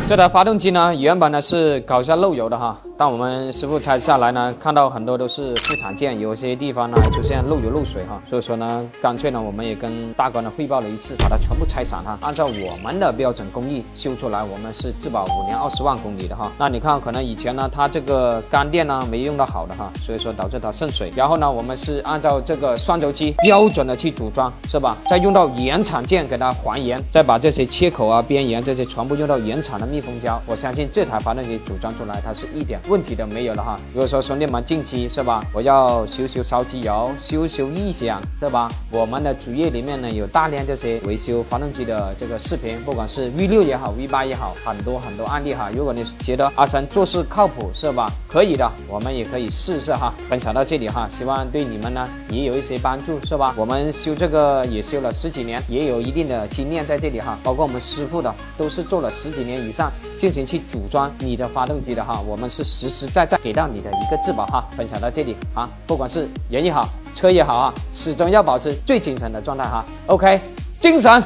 这台发动机呢，原本呢是搞一下漏油的哈，但我们师傅拆下来呢，看到很多都是副产件，有些地方呢还出现漏油漏水哈，所以说呢，干脆呢我们也跟大哥呢汇报了一次，把它全部拆散哈，按照我们的标准工艺修出来，我们是质保5年20万公里的哈。那你看，可能以前呢它这个干电呢没用到好的哈，所以说导致它渗水。然后呢，我们是按照这个双轴机标准的去组装，是吧？再用到原厂件给它还原，再把这些切口啊、边缘这些全部用到原厂的密封胶。我相信这台发动机组装出来，它是一点问题都没有了哈。如果说兄弟们近期是吧，我要修烧机油、修异响是吧？我们的主页里面呢有大量这些维修发动机的这个视频，不管是 V6 也好 V8 也好，很多案例哈。如果你觉得阿神做事靠谱是吧？可以的，我们也可以试试哈。分享到这里哈，希望对你们呢也有一些帮助是吧？我们修这个也修了10几年，也有一定的经验在这里哈。包括我们师傅的都是做了10几年以上，进行去组装你的发动机的哈。我们是实实在在给到你的一个质保哈。分享到这里啊，不管是人也好，车也好啊，始终要保持最精神的状态哈。OK， 精神。